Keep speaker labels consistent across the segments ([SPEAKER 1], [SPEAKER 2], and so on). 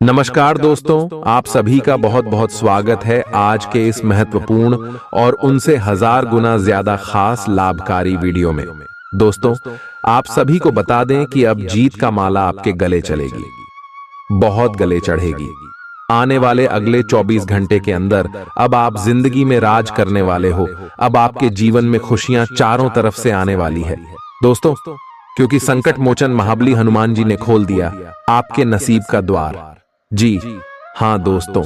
[SPEAKER 1] नमस्कार दोस्तों, आप सभी का बहुत बहुत स्वागत है आज के इस महत्वपूर्ण और उनसे 1000 गुना ज्यादा खास लाभकारी वीडियो में। दोस्तों, आप सभी को बता दें कि अब जीत का माला आपके गले चलेगी, बहुत गले चढ़ेगी। आने वाले अगले 24 घंटे के अंदर अब आप जिंदगी में राज करने वाले हो। अब आपके जीवन में खुशियां चारों तरफ से आने वाली है दोस्तों, क्योंकि संकट मोचन महाबली हनुमान जी ने खोल दिया आपके नसीब का द्वार। जी हाँ दोस्तों,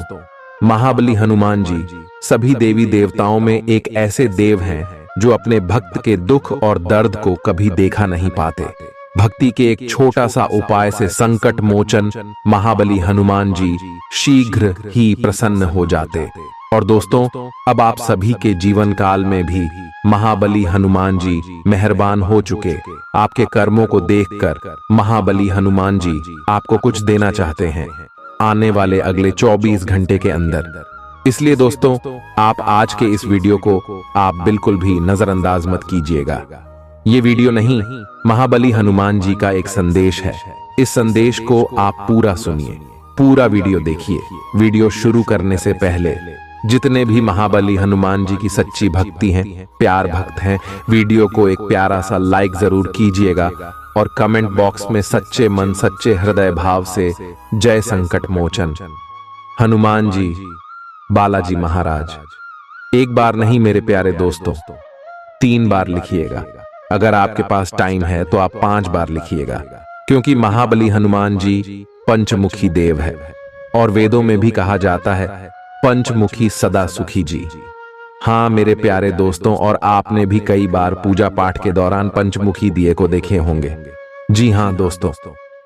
[SPEAKER 1] महाबली हनुमान जी सभी देवी देवताओं में एक ऐसे देव हैं जो अपने भक्त के दुख और दर्द को कभी देखा नहीं पाते। भक्ति के एक छोटा सा उपाय से संकट मोचन महाबली हनुमान जी शीघ्र ही प्रसन्न हो जाते। और दोस्तों, अब आप सभी के जीवन काल में भी महाबली हनुमान जी मेहरबान हो चुके। आपके कर्मों को देखकर महाबली हनुमान जी आपको कुछ देना चाहते हैं आने वाले अगले 24 घंटे के अंदर। इसलिए दोस्तों, आप आज के इस वीडियो को आप बिल्कुल भी नजरअंदाज मत कीजिएगा। ये वीडियो नहीं, महाबली हनुमान जी का एक संदेश है। इस संदेश को आप पूरा सुनिए, पूरा वीडियो देखिए। वीडियो शुरू करने से पहले जितने भी महाबली हनुमान जी की सच्ची भक्ति हैं, प्यार भक्त हैं, वीडियो को एक प्यारा सा लाइक जरूर कीजिएगा और कमेंट बॉक्स में सच्चे मन सच्चे हृदय भाव से जय संकट मोचन हनुमान जी बालाजी महाराज एक बार नहीं मेरे प्यारे दोस्तों, 3 बार लिखिएगा। अगर आपके पास टाइम है तो आप 5 बार लिखिएगा, क्योंकि महाबली हनुमान जी पंचमुखी देव है और वेदों में भी कहा जाता है पंचमुखी सदा सुखी जी। हाँ मेरे प्यारे दोस्तों, और आपने भी कई बार पूजा पाठ के दौरान पंचमुखी दिए को देखे होंगे। जी हाँ दोस्तों,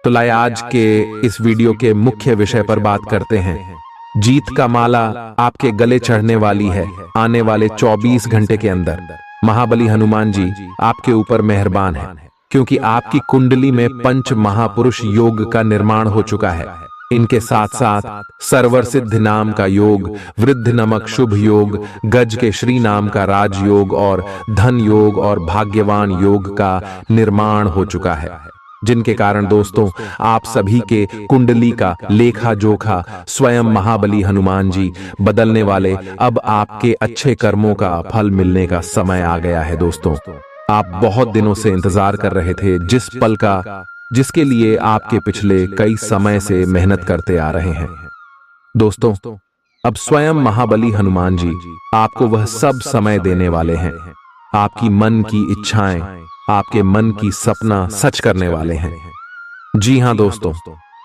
[SPEAKER 1] तो लाए आज के इस वीडियो के मुख्य विषय पर बात करते हैं। जीत का माला आपके गले चढ़ने वाली है आने वाले 24 घंटे के अंदर। महाबली हनुमान जी आपके ऊपर मेहरबान है, क्योंकि आपकी कुंडली में पंच महापुरुष योग का निर्माण हो चुका है। इनके साथ साथ सर्वर सिद्ध नाम का योग, वृद्ध नमक शुभ योग, गज के श्री नाम का राजयोग और धन योग और भाग्यवान योग का निर्माण हो चुका है, जिनके कारण दोस्तों आप सभी के कुंडली का लेखा जोखा स्वयं महाबली हनुमान जी बदलने वाले। अब आपके अच्छे कर्मों का फल मिलने का समय आ गया है दोस्तों। आप बहुत दिनों से इंतजार कर रहे थे जिस पल का, जिसके लिए आपके पिछले कई समय से मेहनत करते आ रहे हैं दोस्तों। अब स्वयं महाबली हनुमान जी आपको वह सब समय देने वाले हैं। आपकी मन की इच्छाएं, आपके मन की सपना सच करने वाले हैं। जी हां दोस्तों,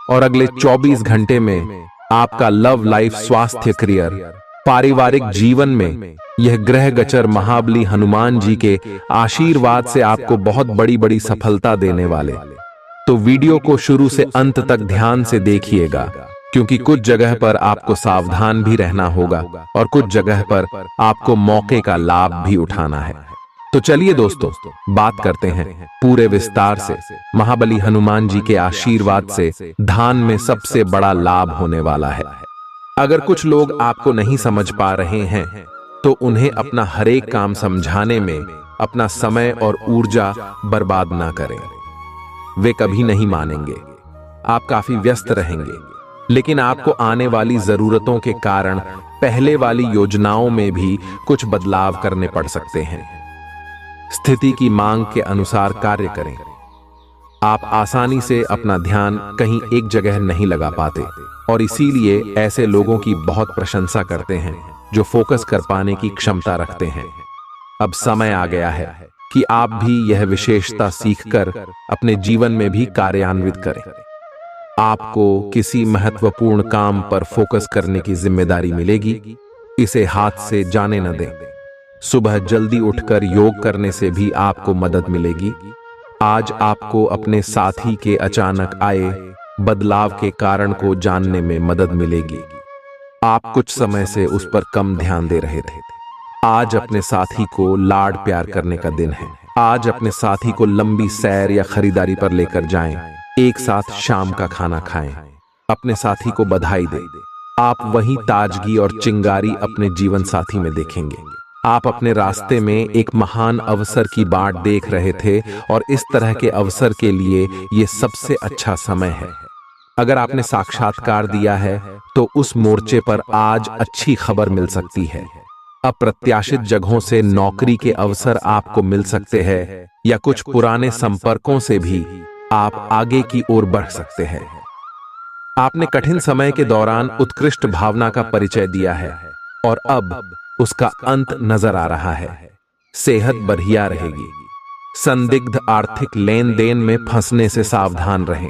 [SPEAKER 1] और अगले 24 घंटे में आपका लव लाइफ, स्वास्थ्य, करियर, पारिवारिक जीवन में यह ग्रह गोचर महाबली हनुमान जी के आशीर्वाद से आपको बहुत बड़ी बड़ी सफलता देने वाले। तो वीडियो को शुरू से अंत तक ध्यान से देखिएगा, क्योंकि कुछ जगह पर आपको सावधान भी रहना होगा और कुछ जगह पर आपको मौके का लाभ भी उठाना है। तो चलिए दोस्तों, बात करते हैं पूरे विस्तार से। महाबली हनुमान जी के आशीर्वाद से धान में सबसे बड़ा लाभ होने वाला है। अगर कुछ लोग आपको नहीं समझ पा रहे हैं तो उन्हें अपना हर एक काम समझाने में अपना समय और ऊर्जा बर्बाद ना करें। वे कभी नहीं मानेंगे। आप काफी व्यस्त रहेंगे, लेकिन आपको आने वाली जरूरतों के कारण पहले वाली योजनाओं में भी कुछ बदलाव करने पड़ सकते हैं। स्थिति की मांग के अनुसार कार्य करें। आप आसानी से अपना ध्यान कहीं एक जगह नहीं लगा पाते, और इसीलिए ऐसे लोगों की बहुत प्रशंसा करते हैं जो फोकस कर पाने की क्षमता रखते हैं। अब समय आ गया है कि आप भी यह विशेषता सीखकर अपने जीवन में भी कार्यान्वित करें। आपको किसी महत्वपूर्ण काम पर फोकस करने की जिम्मेदारी मिलेगी, इसे हाथ से जाने न दें। सुबह जल्दी उठकर योग करने से भी आपको मदद मिलेगी। आज आपको अपने साथी के अचानक आए बदलाव के कारण को जानने में मदद मिलेगी। आप कुछ समय से उस पर कम ध्यान दे रहे थे। आज अपने साथी को लाड प्यार करने का दिन है। आज अपने साथी को लंबी सैर या खरीदारी पर लेकर जाएं। एक साथ शाम का खाना खाएं। अपने साथी को बधाई दें। आप वही ताजगी और चिंगारी अपने जीवन साथी में देखेंगे। आप अपने रास्ते में एक महान अवसर की बाट देख रहे थे, और इस तरह के अवसर के लिए ये सबसे अच्छा समय है। अगर आपने साक्षात्कार दिया है तो उस मोर्चे पर आज अच्छी खबर मिल सकती है। अप्रत्याशित जगहों से नौकरी के अवसर आपको मिल सकते हैं या कुछ पुराने संपर्कों से भी आप आगे की ओर बढ़ सकते हैं। आपने कठिन समय के दौरान उत्कृष्ट भावना का परिचय दिया है और अब उसका अंत नजर आ रहा है। सेहत बढ़िया रहेगी। संदिग्ध आर्थिक लेन देन में फंसने से सावधान रहें।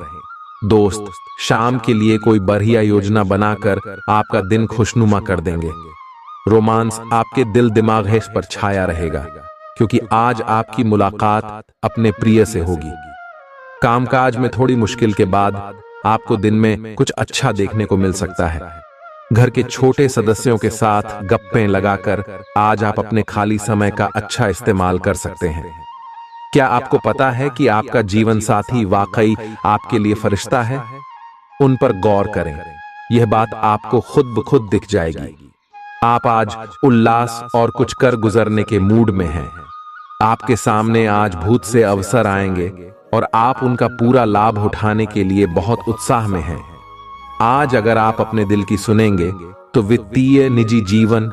[SPEAKER 1] दोस्त शाम के लिए कोई बढ़िया योजना बनाकर आपका दिन खुशनुमा कर देंगे। रोमांस आपके दिल दिमाग है इस पर छाया रहेगा, क्योंकि आज आपकी मुलाकात अपने प्रिय से होगी। कामकाज में थोड़ी मुश्किल के बाद आपको दिन में कुछ अच्छा देखने को मिल सकता है। घर के छोटे सदस्यों के साथ गप्पें लगाकर आज आप अपने खाली समय का अच्छा इस्तेमाल कर सकते हैं। क्या आपको पता है कि आपका जीवन साथी वाकई आपके लिए फरिश्ता है? उन पर गौर करें, यह बात आपको खुद ब खुद दिख जाएगी। आप आज उल्लास और कुछ कर गुजरने के मूड में हैं। आपके सामने आज भूत से अवसर आएंगे और आप उनका पूरा लाभ उठाने के लिए बहुत उत्साह में हैं। आज अगर आप अपने दिल की सुनेंगे तो वित्तीय, निजी जीवन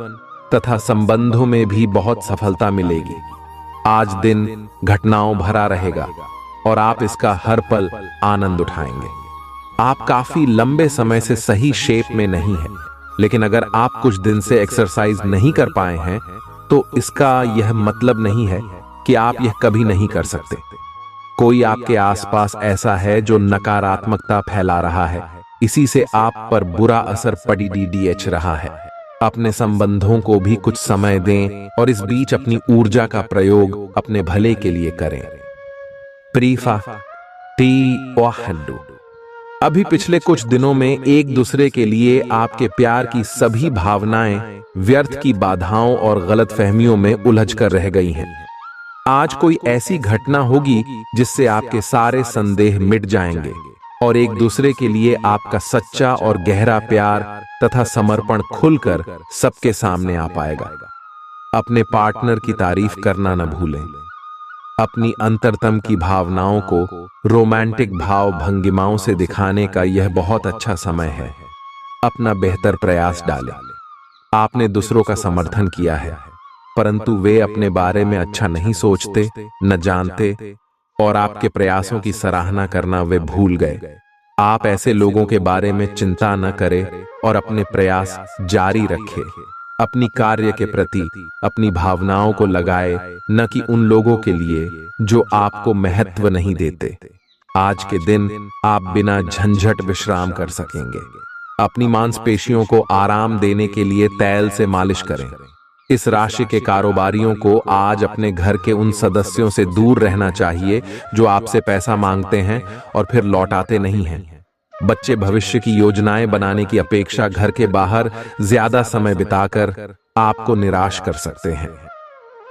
[SPEAKER 1] तथा संबंधों में भी बहुत सफलता मिलेगी। आज दिन घटनाओं भरा रहेगा और आप इसका हर पल आनंद उठाएंगे। आप काफी लंबे समय से सही शेप में नहीं हैं, लेकिन अगर आप कुछ दिन से एक्सरसाइज नहीं कर पाए हैं तो इसका यह मतलब नहीं है कि आप यह कभी नहीं कर सकते। कोई आपके आसपास ऐसा है जो नकारात्मकता फैला रहा है, इसी से आप पर बुरा असर पड़ रहा है। अपने संबंधों को भी कुछ समय दें और इस बीच अपनी ऊर्जा का प्रयोग अपने भले के लिए करें। प्रीफा टी ओहडू। अभी पिछले कुछ दिनों में एक दूसरे के लिए आपके प्यार की सभी भावनाएं व्यर्थ की बाधाओं और गलतफहमियों में उलझ कर रह गई हैं। आज कोई ऐसी घटना होगी जिससे आपके सारे संदेह मिट जाएंगे और एक दूसरे के लिए आपका सच्चा और गहरा प्यार तथा समर्पण खुलकर सबके सामने आ पाएगा। अपने पार्टनर की तारीफ करना न भूलें। अपनी अंतरतम की भावनाओं को रोमांटिक भाव भंगिमाओं से दिखाने का यह बहुत अच्छा समय है। अपना बेहतर प्रयास डालें। आपने दूसरों का समर्थन किया है, परंतु वे अपने बारे में अच्छा नहीं सोचते, न जानते और आपके प्रयासों की सराहना करना वे भूल गए। आप ऐसे लोगों के बारे में चिंता न करें और अपने प्रयास जारी रखें। अपनी कार्य के प्रति अपनी भावनाओं को लगाए, न कि उन लोगों के लिए जो आपको महत्व नहीं देते। आज के दिन आप बिना झंझट विश्राम कर सकेंगे। अपनी मांसपेशियों को आराम देने के लिए तेल से मालिश करें। इस राशि के कारोबारियों को आज अपने घर के उन सदस्यों से दूर रहना चाहिए जो आपसे पैसा मांगते हैं और फिर लौटाते नहीं हैं। बच्चे भविष्य की योजनाएं बनाने की अपेक्षा घर के बाहर ज्यादा समय बिताकर आपको निराश कर सकते हैं।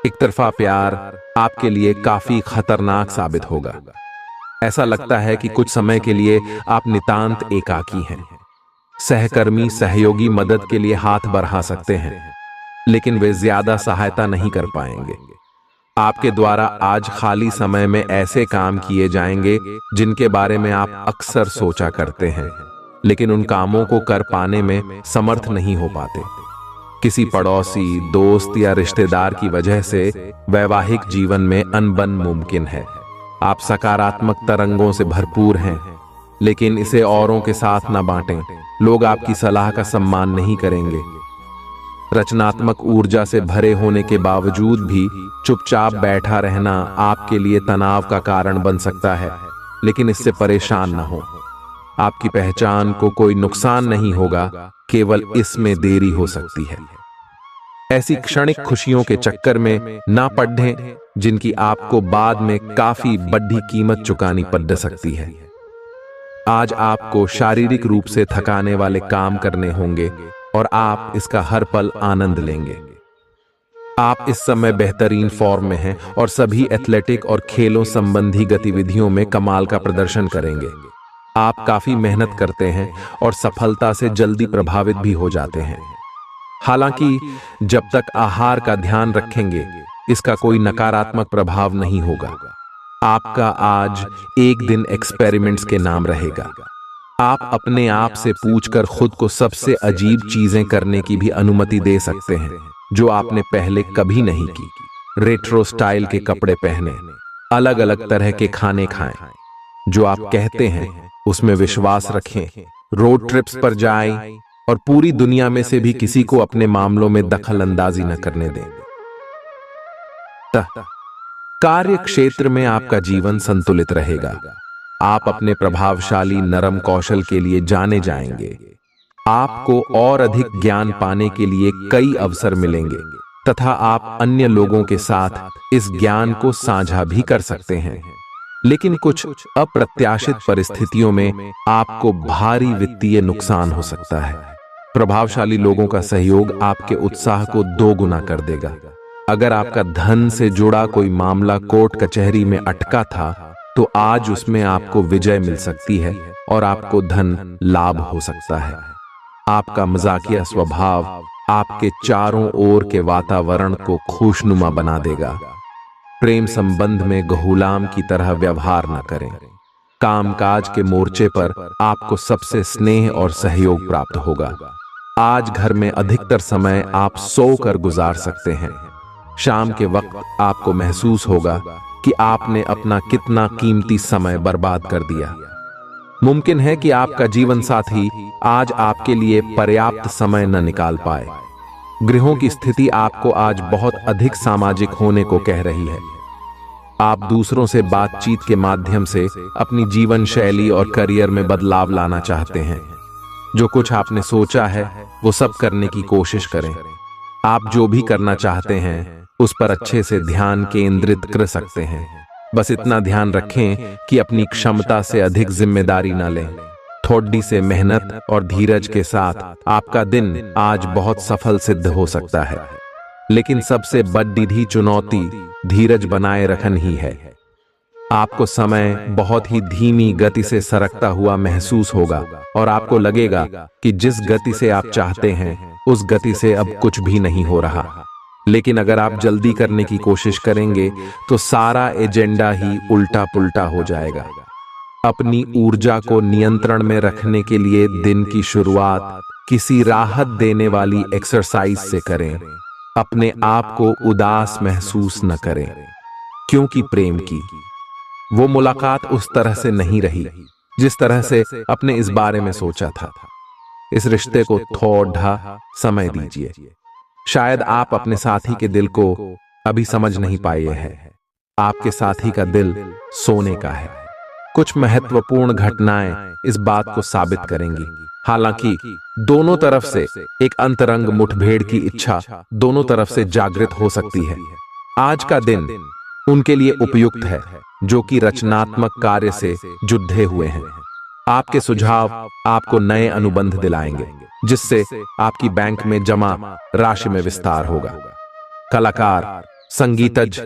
[SPEAKER 1] एक तरफा प्यार आपके लिए काफी खतरनाक साबित होगा। ऐसा लगता है कि कुछ समय के लिए आप नितांत एकाकी हैं। सहकर्मी सहयोगी मदद के लिए हाथ बढ़ा सकते हैं, लेकिन वे ज्यादा सहायता नहीं कर पाएंगे। आपके द्वारा आज खाली समय में ऐसे काम किए जाएंगे जिनके बारे में आप अक्सर सोचा करते हैं, लेकिन उन कामों को कर पाने में समर्थ नहीं हो पाते। किसी पड़ोसी, दोस्त या रिश्तेदार की वजह से वैवाहिक जीवन में अनबन मुमकिन है। आप सकारात्मक तरंगों से भरपूर हैं, लेकिन इसे औरों के साथ न बांटें। लोग आपकी सलाह का सम्मान नहीं करेंगे। रचनात्मक ऊर्जा से भरे होने के बावजूद भी चुपचाप बैठा रहना आपके लिए तनाव का कारण बन सकता है, लेकिन इससे परेशान न हो। आपकी पहचान को कोई नुकसान नहीं होगा, केवल इसमें देरी हो सकती है। ऐसी क्षणिक खुशियों के चक्कर में ना पड़ें जिनकी आपको बाद में काफी बड़ी कीमत चुकानी पड़ सकती है। आज आपको शारीरिक रूप से थकाने वाले काम करने होंगे और आप इसका हर पल आनंद लेंगे। आप इस समय बेहतरीन फॉर्म में हैं और सभी एथलेटिक और खेलों संबंधी गतिविधियों में कमाल का प्रदर्शन करेंगे। आप काफी मेहनत करते हैं और सफलता से जल्दी प्रभावित भी हो जाते हैं। हालांकि जब तक आहार का ध्यान रखेंगे, इसका कोई नकारात्मक प्रभाव नहीं होगा। आपका आज एक दिन एक्सपेरिमेंट्स के नाम रहेगा। आप अपने आप से पूछकर खुद को सबसे अजीब चीजें करने की भी अनुमति दे सकते हैं जो आपने पहले कभी नहीं की। रेट्रो स्टाइल के कपड़े पहने, अलग अलग तरह के खाने खाएं, जो आप कहते हैं उसमें विश्वास रखें, रोड ट्रिप्स पर जाएं और पूरी दुनिया में से भी किसी को अपने मामलों में दखल अंदाजी न करने दें। कार्य क्षेत्र में आपका जीवन संतुलित रहेगा। आप अपने प्रभावशाली नरम कौशल के लिए जाने जाएंगे। आपको और अधिक ज्ञान पाने के लिए कई अवसर मिलेंगे तथा आप अन्य लोगों के साथ इस ज्ञान को साझा भी कर सकते हैं। लेकिन कुछ अप्रत्याशित परिस्थितियों में आपको भारी वित्तीय नुकसान हो सकता है। प्रभावशाली लोगों का सहयोग आपके उत्साह को दोगुना कर देगा। अगर आपका धन से जुड़ा कोई मामला कोर्ट कचहरी में अटका था तो आज उसमें आपको विजय मिल सकती है और आपको धन लाभ हो सकता है। आपका मजाकिया स्वभाव आपके चारों ओर के वातावरण को खुशनुमा बना देगा। प्रेम संबंध में गुलाम की तरह व्यवहार न करें। कामकाज के मोर्चे पर आपको सबसे स्नेह और सहयोग प्राप्त होगा। आज घर में अधिकतर समय आप सोकर गुजार सकते हैं। शाम के वक्त आपको महसूस होगा कि आपने अपना कितना कीमती समय बर्बाद कर दिया। मुमकिन है कि आपका जीवन साथी आज आपके लिए पर्याप्त समय न निकाल पाए। गृहों की स्थिति आपको आज बहुत अधिक सामाजिक होने को कह रही है। आप दूसरों से बातचीत के माध्यम से अपनी जीवन शैली और करियर में बदलाव लाना चाहते हैं। जो कुछ आपने सोचा है वो सब करने की कोशिश करें। आप जो भी करना चाहते हैं उस पर अच्छे से ध्यान केंद्रित कर सकते हैं। बस इतना ध्यान रखें कि अपनी क्षमता से अधिक जिम्मेदारी न लें। थोड़ी से मेहनत और धीरज के साथ आपका दिन आज बहुत सफल सिद्ध हो सकता है। लेकिन सबसे बड़ी चुनौती धीरज बनाए रखना ही है। आपको समय बहुत ही धीमी गति से सरकता हुआ महसूस होगा और आपको लगेगा कि जिस गति से आप चाहते हैं उस गति से अब कुछ भी नहीं हो रहा। लेकिन अगर आप जल्दी करने की कोशिश करेंगे तो सारा एजेंडा ही उल्टा पुल्टा हो जाएगा। अपनी ऊर्जा को नियंत्रण में रखने के लिए दिन की शुरुआत किसी राहत देने वाली एक्सरसाइज से करें। अपने आप को उदास महसूस न करें, क्योंकि प्रेम की वो मुलाकात उस तरह से नहीं रही जिस तरह से अपने इस बारे में सोचा था। इस रिश्ते को थोड़ा समय दीजिए। शायद आप अपने साथी के दिल को अभी समझ नहीं पाए हैं। आपके साथी का दिल सोने का है। कुछ महत्वपूर्ण घटनाएं इस बात को साबित करेंगी। हालांकि दोनों तरफ से एक अंतरंग मुठभेड़ की इच्छा दोनों तरफ से जागृत हो सकती है। आज का दिन उनके लिए उपयुक्त है जो कि रचनात्मक कार्य से जुड़े हुए हैं। आपके सुझाव आपको नए अनुबंध दिलाएंगे जिससे आपकी बैंक में जमा राशि में विस्तार होगा। कलाकार, संगीतज्ञ,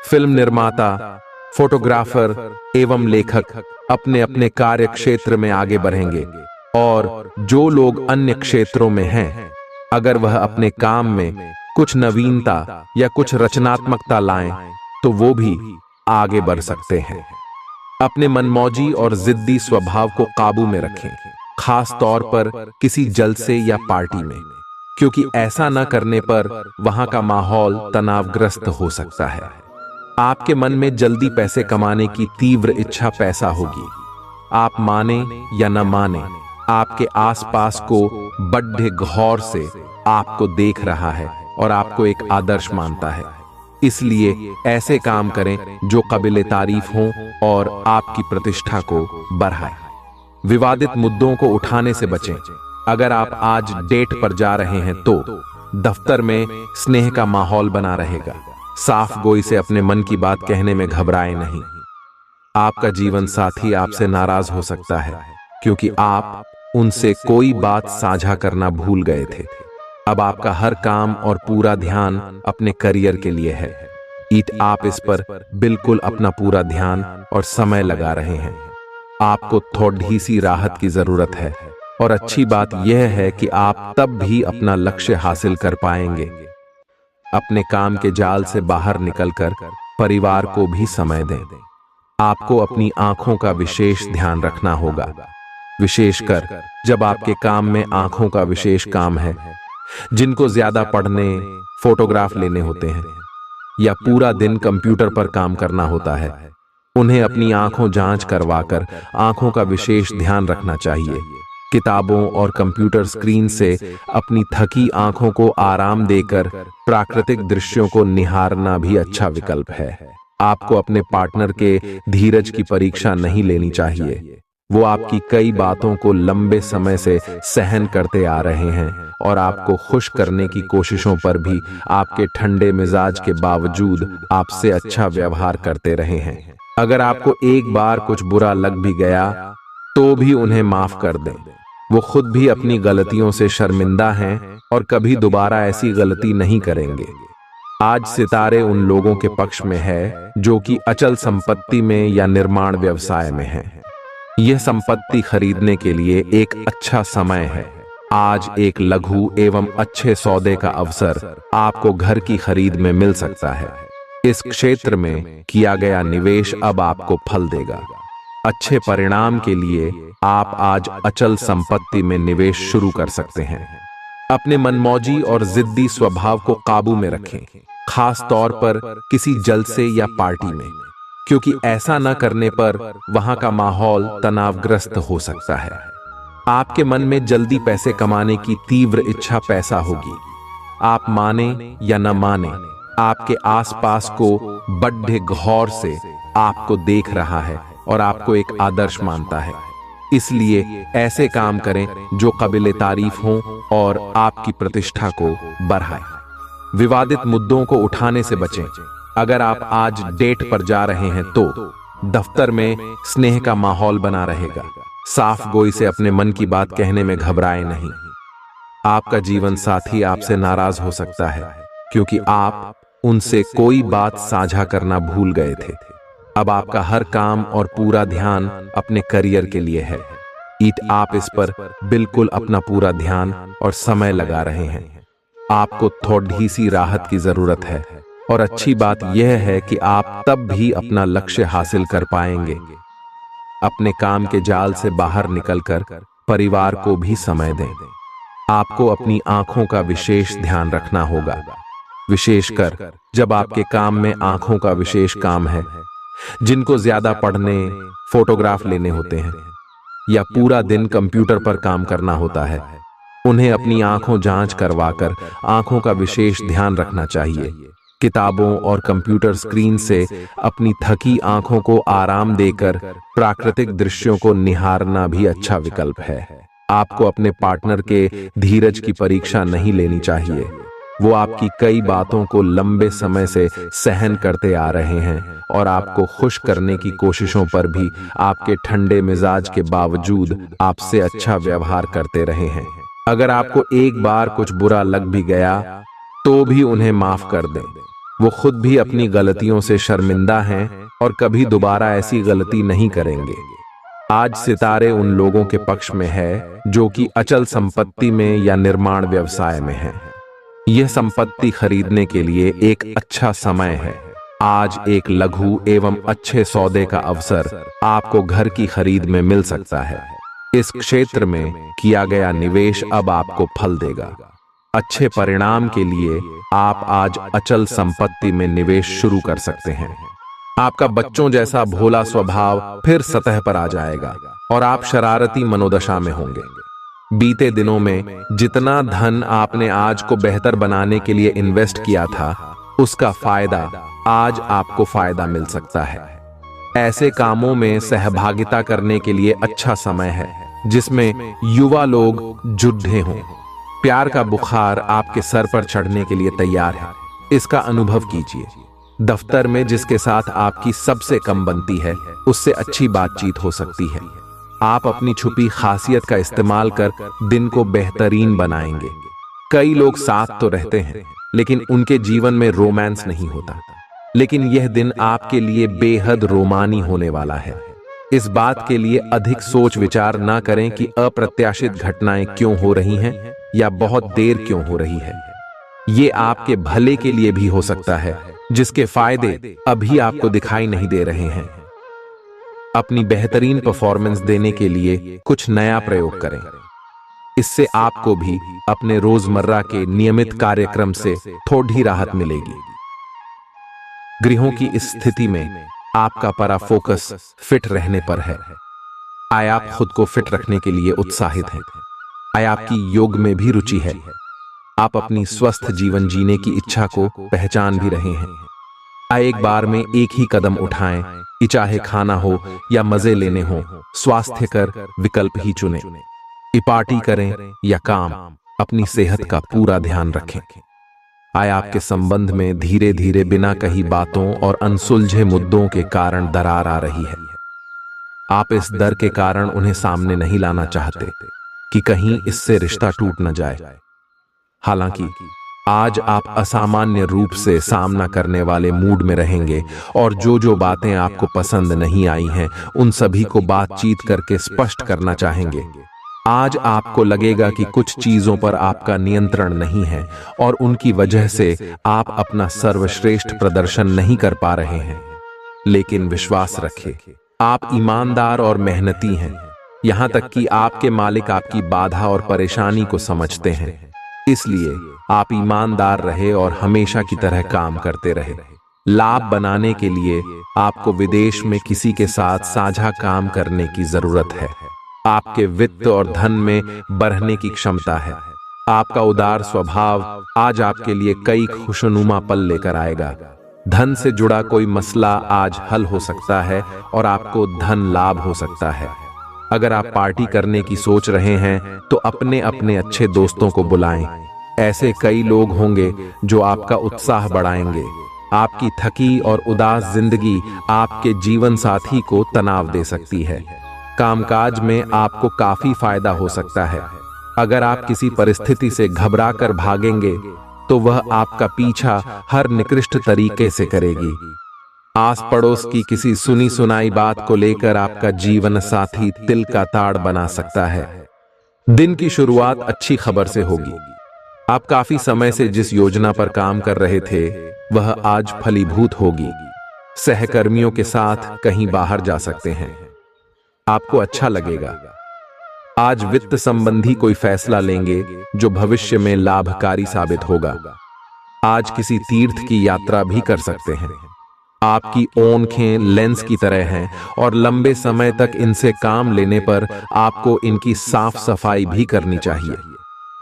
[SPEAKER 1] फिल्म निर्माता, फोटोग्राफर एवं लेखक अपने अपने कार्य क्षेत्र में आगे बढ़ेंगे और जो लोग अन्य क्षेत्रों में हैं, अगर वह अपने काम में कुछ नवीनता या कुछ रचनात्मकता लाएं तो वो भी आगे बढ़ सकते हैं। अपने मनमौजी और जिद्दी स्वभाव को काबू में रखें, खास तौर पर किसी जलसे या पार्टी में, क्योंकि ऐसा न करने पर वहां का माहौल तनावग्रस्त हो सकता है। आपके मन में जल्दी पैसे कमाने की तीव्र इच्छा पैदा होगी। आप माने या न माने, आपके आसपास को बड़े गौर से आपको देख रहा है और आपको एक आदर्श मानता है। इसलिए ऐसे काम करें जो काबिले तारीफ हों और आपकी प्रतिष्ठा को बढ़ाए। विवादित मुद्दों को उठाने से बचें। अगर आप आज डेट पर जा रहे हैं तो दफ्तर में स्नेह का माहौल बना रहेगा। साफ गोई से अपने मन की बात कहने में घबराएं नहीं। आपका जीवन साथी आपसे नाराज हो सकता है क्योंकि आप उनसे कोई बात साझा करना भूल गए थे। अब आपका हर काम और पूरा ध्यान अपने करियर के लिए है। आप इस पर बिल्कुल अपना पूरा ध्यान और समय लगा रहे हैं। आपको थोड़ी सी राहत की जरूरत है और अच्छी बात यह है कि आप तब भी अपना लक्ष्य हासिल कर पाएंगे। अपने काम के जाल से बाहर निकलकर परिवार को भी समय दें। आपको अपनी आंखों का विशेष ध्यान रखना होगा। विशेषकर जब आपके काम में आंखों का विशेष काम है। जिनको ज्यादा पढ़ने, फोटोग्राफ लेने होते हैं या पूरा दिन कंप्यूटर पर काम करना होता है, उन्हें अपनी आंखों जांच करवाकर आंखों का विशेष ध्यान रखना चाहिए। किताबों और कंप्यूटर स्क्रीन से अपनी थकी आंखों को आराम देकर प्राकृतिक दृश्यों को निहारना भी अच्छा विकल्प है। आपको अपने पार्टनर के धीरज की परीक्षा नहीं लेनी चाहिए। वो आपकी कई बातों को लंबे समय से सहन करते आ रहे हैं और आपको खुश करने की कोशिशों पर भी आपके ठंडे मिजाज के बावजूद आपसे अच्छा व्यवहार करते रहे हैं। अगर आपको एक बार कुछ बुरा लग भी गया तो भी उन्हें माफ कर दें। वो खुद भी अपनी गलतियों से शर्मिंदा हैं और कभी दोबारा ऐसी गलती नहीं करेंगे। आज सितारे उन लोगों के पक्ष में है जो कि अचल संपत्ति में या निर्माण व्यवसाय में हैं। यह संपत्ति खरीदने के लिए एक अच्छा समय है। आज एक लघु एवं अच्छे सौदे का अवसर आपको घर की खरीद में मिल सकता है। इस क्षेत्र में किया गया निवेश अब आपको फल देगा। अच्छे परिणाम के लिए आप आज अचल संपत्ति में निवेश शुरू कर सकते हैं। अपने मनमौजी और जिद्दी स्वभाव को काबू में रखें, खास तौर पर किसी जलसे या पार्टी में, क्योंकि ऐसा न करने पर वहां का माहौल तनावग्रस्त हो सकता है। आपके मन में जल्दी पैसे कमाने की तीव्र इच्छा पैदा होगी। आप माने या न माने, आपके आसपास को बड़े गौर से आपको देख रहा है और आपको एक आदर्श मानता है। इसलिए ऐसे काम करें जो काबिले तारीफ हों और आपकी प्रतिष्ठा को बढ़ाएं। विवादित मुद्दों को उठाने से बचें। अगर आप आज डेट पर जा रहे हैं तो दफ्तर में स्नेह का माहौल बना रहेगा। साफ गोई से अपने मन की बात कहने में घबराएं नहीं। आपका जीवन साथी आपसे नाराज हो सकता है क्योंकि आप उनसे कोई बात साझा करना भूल गए थे। अब आपका हर काम और पूरा ध्यान अपने करियर के लिए है। आप इस पर बिल्कुल अपना पूरा ध्यान और समय लगा रहे हैं। आपको थोड़ी सी राहत की जरूरत है और अच्छी बात यह है कि आप तब भी अपना लक्ष्य हासिल कर पाएंगे। अपने काम के जाल से बाहर निकलकर परिवार को भी समय दें। आपको अपनी आंखों का विशेष ध्यान रखना होगा, विशेषकर जब आपके काम में आंखों का विशेष काम है। जिनको ज्यादा पढ़ने, फोटोग्राफ लेने होते हैं या पूरा दिन कंप्यूटर पर काम करना होता है, उन्हें अपनी आंखों जांच करवाकर आंखों का विशेष ध्यान रखना चाहिए। किताबों और कंप्यूटर स्क्रीन से अपनी थकी आंखों को आराम देकर प्राकृतिक दृश्यों को निहारना भी अच्छा विकल्प है। आपको अपने पार्टनर के धीरज की परीक्षा नहीं लेनी चाहिए। वो आपकी कई बातों को लंबे समय से सहन करते आ रहे हैं और आपको खुश करने की कोशिशों पर भी आपके ठंडे मिजाज के बावजूद आपसे अच्छा व्यवहार करते रहे हैं। अगर आपको एक बार कुछ बुरा लग भी गया तो भी उन्हें माफ कर दें। वो खुद भी अपनी गलतियों से शर्मिंदा हैं और कभी दोबारा ऐसी गलती नहीं करेंगे। आज सितारे उन लोगों के पक्ष में है जो कि अचल संपत्ति में या निर्माण व्यवसाय में हैं। यह संपत्ति खरीदने के लिए एक अच्छा समय है। आज एक लघु एवं अच्छे सौदे का अवसर आपको घर की खरीद में मिल सकता है। इस क्षेत्र में किया गया निवेश अब आपको फल देगा। अच्छे परिणाम के लिए आप आज अचल संपत्ति में निवेश शुरू कर सकते हैं। आपका बच्चों जैसा भोला स्वभाव फिर सतह पर आ जाएगा और आप शरारती मनोदशा में होंगे। बीते दिनों में जितना धन आपने आज को बेहतर बनाने के लिए इन्वेस्ट किया था, उसका फायदा आज आपको फायदा मिल सकता है। ऐसे कामों में सहभागिता करने के लिए अच्छा समय है जिसमें युवा लोग जुड़े हों। प्यार का बुखार आपके सर पर चढ़ने के लिए तैयार है। इसका अनुभव कीजिए। दफ्तर में जिसके साथ आपकी सबसे कम बनती है, उससे अच्छी बातचीत हो सकती है। आप अपनी छुपी खासियत का इस्तेमाल कर दिन को बेहतरीन बनाएंगे। कई लोग साथ तो रहते हैं लेकिन उनके जीवन में रोमांस नहीं होता, लेकिन यह दिन आपके लिए बेहद रोमानी होने वाला है। इस बात के लिए अधिक सोच विचार ना करें कि अप्रत्याशित घटनाएं क्यों हो रही हैं या बहुत देर क्यों हो रही है। ये आपके भले के लिए भी हो सकता है, जिसके फायदे अभी आपको दिखाई नहीं दे रहे हैं। अपनी बेहतरीन परफॉर्मेंस देने के लिए कुछ नया प्रयोग करें। इससे आपको भी अपने रोजमर्रा के नियमित कार्यक्रम से थोड़ी राहत मिलेगी। गृहों की इस स्थिति में आपका पूरा फोकस फिट रहने पर है। आय आप खुद को फिट रखने के लिए उत्साहित हैं। आय आपकी योग में भी रुचि है। आप अपनी स्वस्थ जीवन जीने की इच्छा को पहचान भी रहे हैं। आय एक बार में एक ही कदम उठाएं, चाहे खाना हो या मजे लेने हो, स्वास्थ्य कर विकल्प ही चुनें। पार्टी करें या काम, अपनी सेहत का पूरा ध्यान रखें। आय आपके संबंध में धीरे धीरे बिना कही बातों और अनसुलझे मुद्दों के कारण दरार आ रही है। आप इस डर के कारण उन्हें सामने नहीं लाना चाहते कि कहीं इससे रिश्ता टूट न जाए। हालांकि आज आप असामान्य रूप से सामना करने वाले मूड में रहेंगे और जो जो बातें आपको पसंद नहीं आई हैं उन सभी को बातचीत करके स्पष्ट करना चाहेंगे। आज आपको लगेगा कि कुछ चीजों पर आपका नियंत्रण नहीं है और उनकी वजह से आप अपना सर्वश्रेष्ठ प्रदर्शन नहीं कर पा रहे हैं। लेकिन विश्वास रखें, आप ईमानदार और मेहनती हैं। यहां तक कि आपके मालिक आपकी बाधा और परेशानी को समझते हैं। इसलिए आप ईमानदार रहे और हमेशा की तरह काम करते रहे। लाभ बनाने के लिए आपको विदेश में किसी के साथ साझा काम करने की जरूरत है। आपके वित्त और धन में बढ़ने की क्षमता है। आपका उदार स्वभाव आज आपके लिए कई खुशनुमा पल लेकर आएगा। धन से जुड़ा कोई मसला आज हल हो सकता है और आपको धन लाभ हो सकता है। अगर आप पार्टी करने की सोच रहे हैं तो अपने अपने अच्छे दोस्तों को बुलाएं। ऐसे कई लोग होंगे जो आपका उत्साह बढ़ाएंगे। आपकी थकी और उदास जिंदगी आपके जीवन साथी को तनाव दे सकती है। कामकाज में आपको काफी फायदा हो सकता है। अगर आप किसी परिस्थिति से घबरा कर भागेंगे तो वह आपका पीछा हर निकृष्ट तरीके से करेगी। आस पड़ोस की किसी सुनी सुनाई बात को लेकर आपका जीवन साथी तिल का ताड़ बना सकता है। दिन की शुरुआत अच्छी खबर से होगी। आप काफी समय से जिस योजना पर काम कर रहे थे वह आज फलीभूत होगी। सहकर्मियों के साथ कहीं बाहर जा सकते हैं। आपको अच्छा लगेगा। आज वित्त संबंधी कोई फैसला लेंगे जो भविष्य में लाभकारी साबित होगा। आज किसी तीर्थ की यात्रा भी कर सकते हैं। आपकी आंखें लेंस की तरह हैं और लंबे समय तक इनसे काम लेने पर आपको इनकी साफ सफाई भी करनी चाहिए।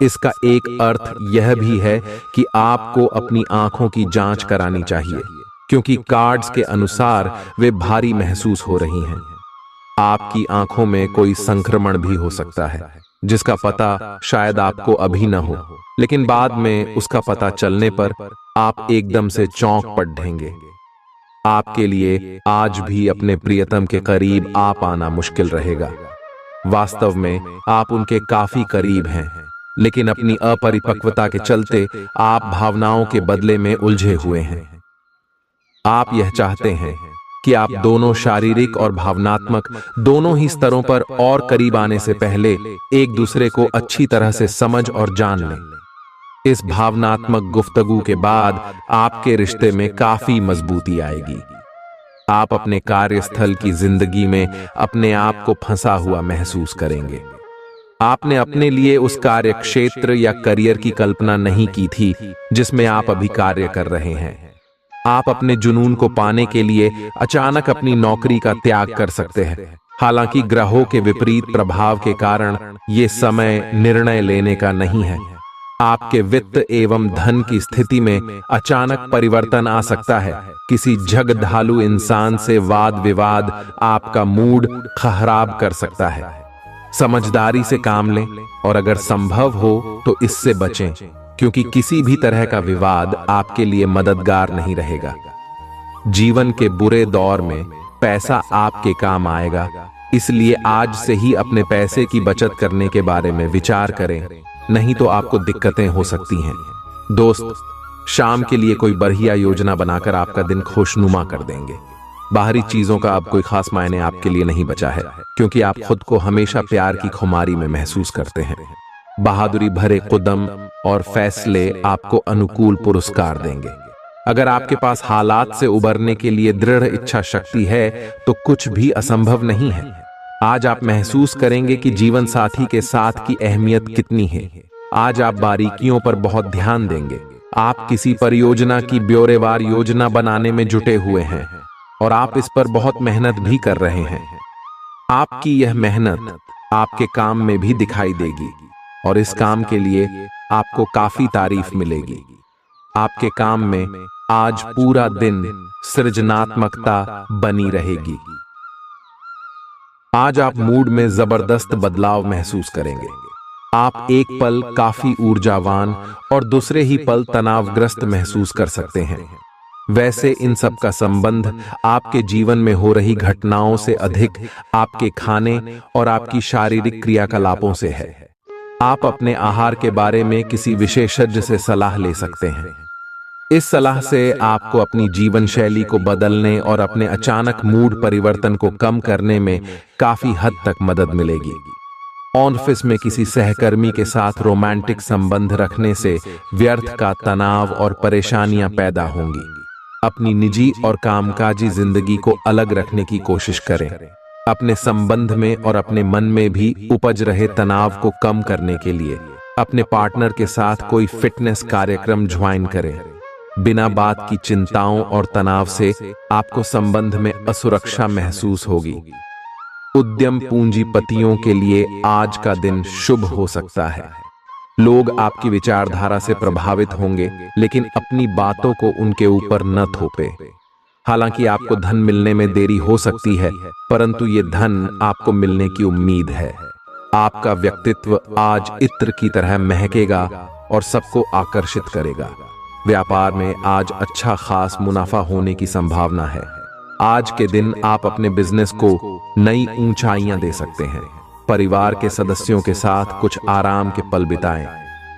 [SPEAKER 1] इसका एक अर्थ यह भी है कि आपको अपनी आंखों की जांच करानी चाहिए, क्योंकि कार्ड्स के अनुसार वे भारी महसूस हो रही हैं। आपकी आंखों में कोई संक्रमण भी हो सकता है जिसका पता शायद आपको अभी न हो, लेकिन बाद में उसका पता चलने पर आप एकदम से चौंक पड़ेंगे। आपके लिए आज भी अपने प्रियतम के करीब आ पाना मुश्किल रहेगा। वास्तव में आप उनके काफी करीब हैं, लेकिन अपनी अपरिपक्वता के चलते आप भावनाओं के बदले में उलझे हुए हैं। आप यह चाहते हैं कि आप दोनों शारीरिक और भावनात्मक दोनों ही स्तरों पर और करीब आने से पहले एक दूसरे को अच्छी तरह से समझ और जान लें। इस भावनात्मक गुफ्तगू के बाद आपके रिश्ते में काफी मजबूती आएगी। आप अपने कार्यस्थल की जिंदगी में अपने आप को फंसा हुआ महसूस करेंगे। आपने अपने लिए उस कार्य क्षेत्र या करियर की कल्पना नहीं की थी जिसमें आप अभी कार्य कर रहे हैं। आप अपने जुनून को पाने के लिए अचानक अपनी नौकरी का त्याग कर सकते हैं। हालांकि ग्रहों के विपरीत प्रभाव के कारण ये समय निर्णय लेने का नहीं है। आपके वित्त एवं धन की स्थिति में अचानक परिवर्तन आ सकता है। किसी झगड़ालू इंसान से वाद विवाद आपका मूड खराब कर सकता है। समझदारी से काम लें और अगर संभव हो तो इससे बचें, क्योंकि किसी भी तरह का विवाद आपके लिए मददगार नहीं रहेगा। जीवन के बुरे दौर में पैसा आपके काम आएगा, इसलिए आज से ही अपने पैसे की बचत करने के बारे में विचार करें, नहीं तो आपको दिक्कतें हो सकती हैं। दोस्त शाम के लिए कोई बढ़िया योजना बनाकर आपका दिन खुशनुमा कर देंगे। बाहरी चीजों का अब कोई खास मायने आपके लिए नहीं बचा है, क्योंकि आप खुद को हमेशा प्यार की खुमारी में महसूस करते हैं। बहादुरी भरे कदम और फैसले आपको अनुकूल पुरस्कार देंगे। अगर आपके पास हालात से उबरने के लिए दृढ़ इच्छा शक्ति है तो कुछ भी असंभव नहीं है। आज आप महसूस करेंगे कि जीवन साथी के साथ की अहमियत कितनी है। आज आप बारीकियों पर बहुत ध्यान देंगे। आप किसी परियोजना की ब्यौरेवार योजना बनाने में जुटे हुए हैं और आप इस पर बहुत मेहनत भी कर रहे हैं। आपकी यह मेहनत आपके काम में भी दिखाई देगी और इस काम के लिए आपको काफी तारीफ मिलेगी। आपके काम में आज पूरा दिन सृजनात्मकता बनी रहेगी। आज आप मूड में जबरदस्त बदलाव महसूस करेंगे। आप एक पल काफी ऊर्जावान और दूसरे ही पल तनावग्रस्त महसूस कर सकते हैं। वैसे इन सब का संबंध आपके जीवन में हो रही घटनाओं से अधिक आपके खाने और आपकी शारीरिक क्रियाकलापों से है। आप अपने आहार के बारे में किसी विशेषज्ञ से सलाह ले सकते हैं। इस सलाह से आपको अपनी जीवन शैली को बदलने और अपने अचानक मूड परिवर्तन को कम करने में काफी हद तक मदद मिलेगी। ऑफिस में किसी सहकर्मी के साथ रोमांटिक संबंध रखने से व्यर्थ का तनाव और परेशानियां पैदा होंगी। अपनी निजी और कामकाजी जिंदगी को अलग रखने की कोशिश करें। अपने संबंध में और अपने मन में भी उपज रहे तनाव को कम करने के लिए अपने पार्टनर के साथ कोई फिटनेस कार्यक्रम ज्वाइन करें। बिना बात की चिंताओं और तनाव से आपको संबंध में असुरक्षा महसूस होगी। उद्यम पूंजीपतियों के लिए आज का दिन शुभ हो सकता है। लोग आपकी विचारधारा से प्रभावित होंगे, लेकिन अपनी बातों को उनके ऊपर न थोपे। हालांकि आपको धन मिलने में देरी हो सकती है, परंतु ये धन आपको मिलने की उम्मीद है। आपका व्यक्तित्व आज इत्र की तरह महकेगा और सबको आकर्षित करेगा। व्यापार में आज अच्छा खास मुनाफा होने की संभावना है। आज के दिन आप अपने बिजनेस को नई ऊंचाइयां दे सकते हैं। परिवार के सदस्यों के साथ कुछ आराम के पल बिताएं।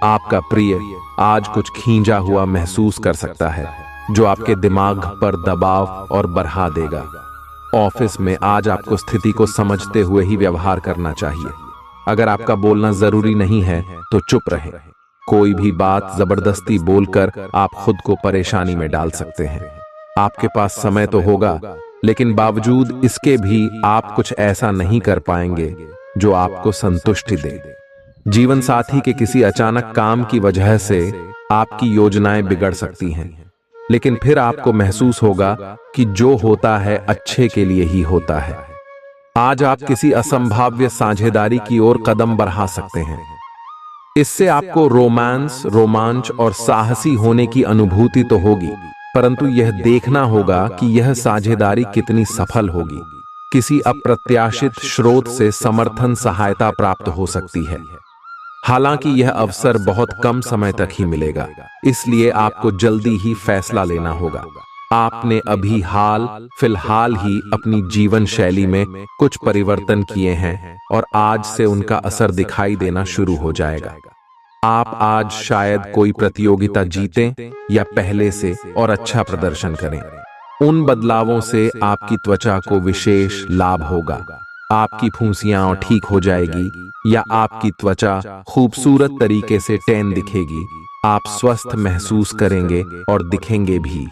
[SPEAKER 1] आपका प्रिय आज कुछ खींचा हुआ महसूस कर सकता है, जो आपके दिमाग पर दबाव और बढ़ा देगा। ऑफिस में आज आपको स्थिति को समझते हुए ही व्यवहार करना चाहिए। अगर आपका बोलना जरूरी नहीं है तो चुप रहें। कोई भी बात जबरदस्ती बोलकर आप खुद को परेशानी में डाल सकते हैं। आपके पास समय तो होगा, लेकिन बावजूद इसके भी आप कुछ ऐसा नहीं कर पाएंगे जो आपको संतुष्टि दे। जीवन साथी के किसी अचानक काम की वजह से आपकी योजनाएं बिगड़ सकती हैं, लेकिन फिर आपको महसूस होगा कि जो होता है अच्छे के लिए ही होता है। आज आप किसी असंभाव्य साझेदारी की ओर कदम बढ़ा सकते हैं। इससे आपको रोमांच और साहसी होने की अनुभूति तो होगी, परंतु यह देखना होगा कि यह साझेदारी कितनी सफल होगी। किसी अप्रत्याशित स्रोत से समर्थन सहायता प्राप्त हो सकती है। हालांकि यह अवसर बहुत कम समय तक ही मिलेगा, इसलिए आपको जल्दी ही फैसला लेना होगा। आपने अभी फिलहाल ही अपनी जीवन शैली में कुछ परिवर्तन किए हैं और आज से उनका असर दिखाई देना शुरू हो जाएगा। आप आज शायद कोई प्रतियोगिता जीतें या पहले से और अच्छा प्रदर्शन करें। उन बदलावों से आपकी त्वचा को विशेष लाभ होगा। आपकी फुंसियां ठीक हो जाएगी या आपकी त्वचा खूबसूरत तरीके से टैन दिखेगी। आप स्वस्थ महसूस करेंगे और दिखेंगे भी।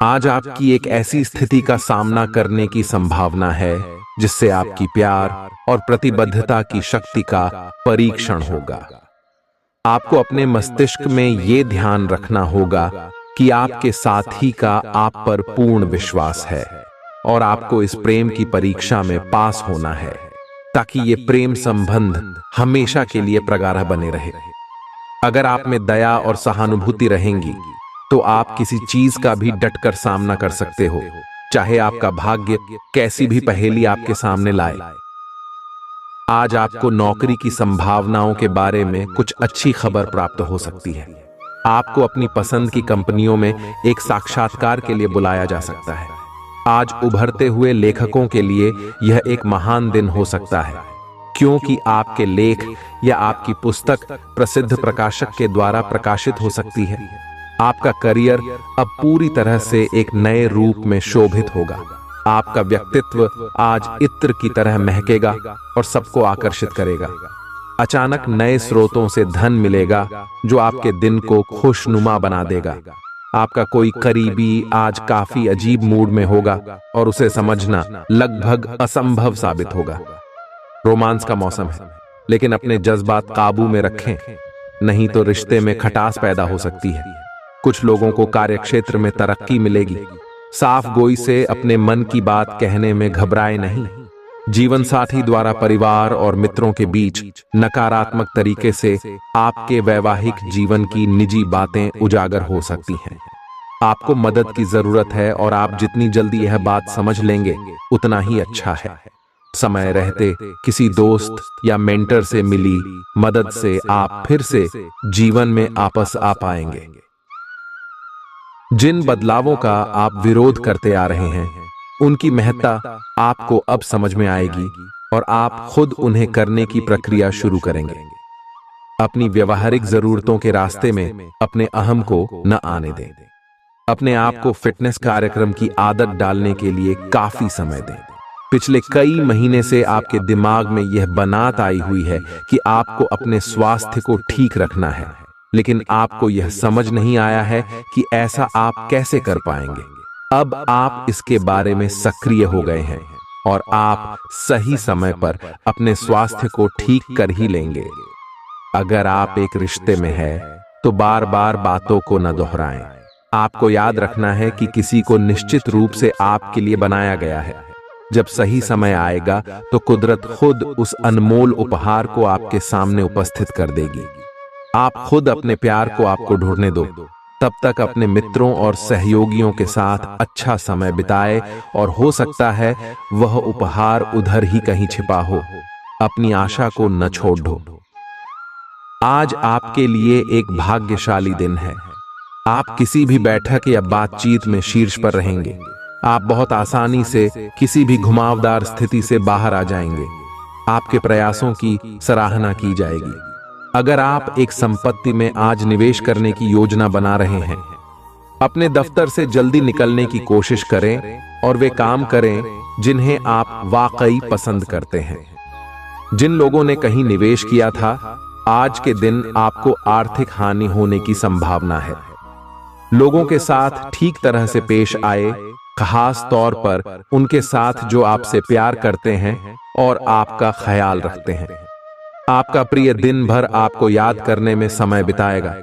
[SPEAKER 1] आज आपकी एक ऐसी स्थिति का सामना करने की संभावना है जिससे आपकी प्यार और प्रतिबद्धता की शक्ति का परीक्षण होगा। आपको अपने मस्तिष्क में ये ध्यान रखना होगा कि आपके साथी का आप पर पूर्ण विश्वास है और आपको इस प्रेम की परीक्षा में पास होना है, ताकि ये प्रेम संबंध हमेशा के लिए प्रगाढ़ बने रहे। अगर आप में दया और सहानुभूति रहेंगी तो आप किसी चीज का भी डटकर सामना कर सकते हो, चाहे आपका भाग्य कैसी भी पहेली आपके सामने लाए। आज आपको नौकरी की संभावनाओं के बारे में कुछ अच्छी खबर प्राप्त हो सकती है। आपको अपनी पसंद की कंपनियों में एक साक्षात्कार के लिए बुलाया जा सकता है। आज उभरते हुए लेखकों के लिए यह एक महान दिन हो सकता है, क्योंकि आपके लेख या आपकी पुस्तक प्रसिद्ध प्रकाशक के द्वारा प्रकाशित हो सकती है। आपका करियर अब पूरी तरह से एक नए रूप में शोभित होगा। आपका व्यक्तित्व आज इत्र की तरह महकेगा और सबको आकर्षित करेगा। अचानक नए स्रोतों से धन मिलेगा जो आपके दिन को खुशनुमा बना देगा। आपका कोई करीबी आज काफी अजीब मूड में होगा और उसे समझना लगभग असंभव साबित होगा। रोमांस का मौसम है, लेकिन अपने जज्बात काबू में रखें, नहीं तो रिश्ते में खटास पैदा हो सकती है। कुछ लोगों को कार्यक्षेत्र में तरक्की मिलेगी। साफ गोई से अपने मन की बात कहने में घबराए नहीं। जीवन साथी द्वारा परिवार और मित्रों के बीच नकारात्मक तरीके से आपके वैवाहिक जीवन की निजी बातें उजागर हो सकती हैं। आपको मदद की जरूरत है और आप जितनी जल्दी यह बात समझ लेंगे उतना ही अच्छा है। समय रहते किसी दोस्त या मेंटर से मिली मदद से आप फिर से जीवन में वापस आ पाएंगे। जिन बदलावों का आप विरोध करते आ रहे हैं उनकी महत्ता आपको अब समझ में आएगी और आप खुद उन्हें करने की प्रक्रिया शुरू करेंगे। अपनी व्यवहारिक जरूरतों के रास्ते में अपने अहम को न आने दें। अपने आप को फिटनेस कार्यक्रम की आदत डालने के लिए काफी समय दें। पिछले कई महीने से आपके दिमाग में यह बनात आई हुई है कि आपको अपने स्वास्थ्य को ठीक रखना है, लेकिन आपको यह समझ नहीं आया है कि ऐसा आप कैसे कर पाएंगे। अब आप इसके बारे में सक्रिय हो गए हैं और आप सही समय पर अपने स्वास्थ्य को ठीक कर ही लेंगे। अगर आप एक रिश्ते में हैं, तो बार बार बातों को न दोहराएं। आपको याद रखना है कि किसी को निश्चित रूप से आपके लिए बनाया गया है। जब सही समय आएगा तो कुदरत खुद उस अनमोल उपहार को आपके सामने उपस्थित कर देगी। आप खुद अपने प्यार को आपको ढूंढने दो। तब तक अपने मित्रों और सहयोगियों के साथ अच्छा समय बिताए और हो सकता है वह उपहार उधर ही कहीं छिपा हो। अपनी आशा को न छोड़ दो। आज आपके लिए एक भाग्यशाली दिन है। आप किसी भी बैठक या बातचीत में शीर्ष पर रहेंगे। आप बहुत आसानी से किसी भी घुमावदार स्थिति से बाहर आ जाएंगे। आपके प्रयासों की सराहना की जाएगी। अगर आप एक संपत्ति में आज निवेश करने की योजना बना रहे हैं, अपने दफ्तर से जल्दी निकलने की कोशिश करें और वे काम करें जिन्हें आप वाकई पसंद करते हैं। जिन लोगों ने कहीं निवेश किया था, आज के दिन आपको आर्थिक हानि होने की संभावना है। लोगों के साथ ठीक तरह से पेश आए, खास तौर पर उनके साथ जो आपसे प्यार करते हैं और आपका ख्याल रखते हैं। आपका प्रिय दिन भर आपको याद करने में समय बिताएगा।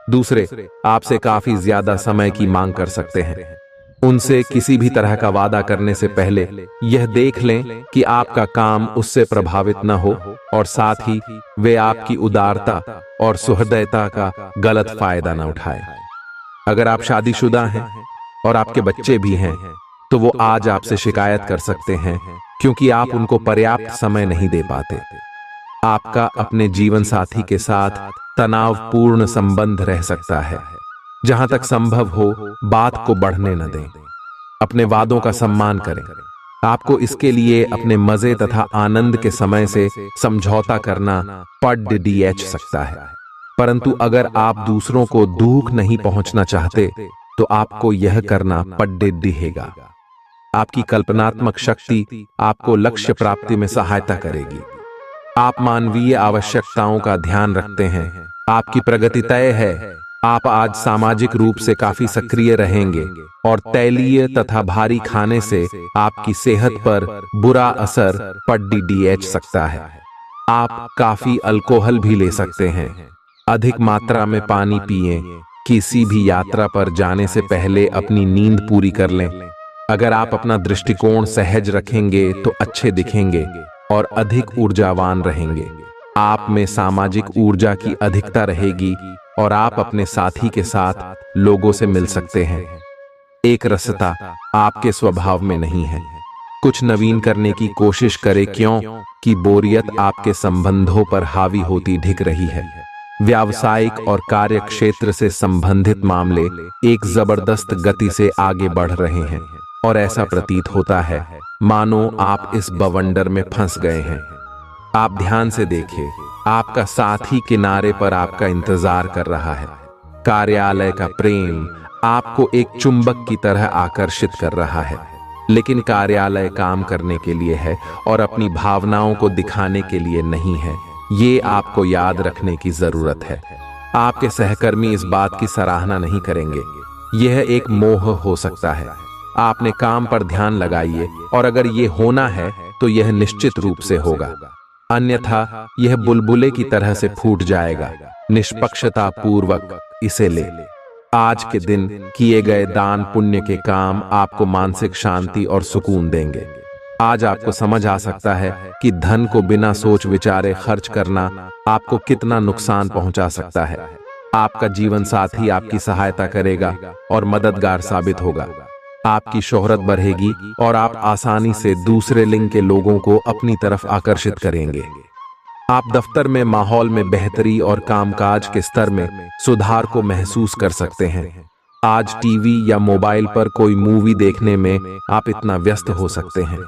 [SPEAKER 1] दूसरे आपसे काफी ज्यादा समय की मांग कर सकते हैं। उनसे किसी भी तरह का वादा करने से पहले यह देख लें कि आपका काम उससे प्रभावित न हो और साथ ही वे आपकी उदारता और सुहृदयता का गलत फायदा न उठाए। अगर आप शादीशुदा हैं और आपके बच्चे भी हैं, तो वो आज आपसे शिकायत कर सकते हैं क्योंकि आप उनको पर्याप्त समय नहीं दे पाते। आपका अपने जीवन साथी के साथ तनावपूर्ण संबंध रह सकता है। जहां तक संभव हो बात को बढ़ने न दें। अपने वादों का सम्मान करें। आपको इसके लिए अपने मजे तथा आनंद के समय से समझौता करना पड़ सकता है, परंतु अगर आप दूसरों को दुख नहीं पहुंचना चाहते तो आपको यह करना पड़ेगा। आपकी कल्पनात्मक शक्ति आपको लक्ष्य प्राप्ति में सहायता करेगी। आप मानवीय आवश्यकताओं का ध्यान रखते हैं। आपकी प्रगति तय है। आप आज सामाजिक रूप से काफी सक्रिय रहेंगे और तैलीय तथा भारी खाने से आपकी सेहत पर बुरा असर पड़ सकता है। आप काफी अल्कोहल भी ले सकते हैं। अधिक मात्रा में पानी पिएं। किसी भी यात्रा पर जाने से पहले अपनी नींद पूरी कर लें। अगर आप अपना दृष्टिकोण सहज रखेंगे तो अच्छे दिखेंगे और अधिक ऊर्जावान रहेंगे। आप में सामाजिक ऊर्जा की अधिकता रहेगी और आप अपने साथी के साथ लोगों से मिल सकते हैं। एक रसता आपके स्वभाव में नहीं है। कुछ नवीन करने की कोशिश करें क्योंकि बोरियत आपके संबंधों पर हावी होती दिख रही है। व्यावसायिक और कार्य क्षेत्र से संबंधित मामले एक जबरदस्त गति से आगे बढ़ रहे हैं और ऐसा प्रतीत होता है मानो आप इस बवंडर में फंस गए हैं। आप ध्यान से देखें, आपका साथी किनारे पर आपका इंतजार कर रहा है। कार्यालय का प्रेम आपको एक चुंबक की तरह आकर्षित कर रहा है, लेकिन कार्यालय काम करने के लिए है और अपनी भावनाओं को दिखाने के लिए नहीं है। ये आपको याद रखने की जरूरत है। आपके सहकर्मी इस बात की सराहना नहीं करेंगे। यह एक मोह हो सकता है। आपने काम पर ध्यान लगाइए और अगर ये होना है तो यह निश्चित रूप से होगा, अन्यथा यह बुलबुले की तरह से फूट जाएगा। निष्पक्षता पूर्वक इसे ले। आज के दिन किए गए दान पुण्य के काम आपको मानसिक शांति और सुकून देंगे। आज आपको समझ आ सकता है कि धन को बिना सोच विचारे खर्च करना आपको कितना नुकसान पहुंचा सकता है। आपका जीवन साथी आपकी सहायता करेगा और मददगार साबित होगा। आपकी शोहरत बढ़ेगी और आप आसानी से दूसरे लिंग के लोगों को अपनी तरफ आकर्षित करेंगे। आप दफ्तर में माहौल में बेहतरी और कामकाज के स्तर में सुधार को महसूस कर सकते हैं। आज टीवी या मोबाइल पर कोई मूवी देखने में आप इतना व्यस्त हो सकते हैं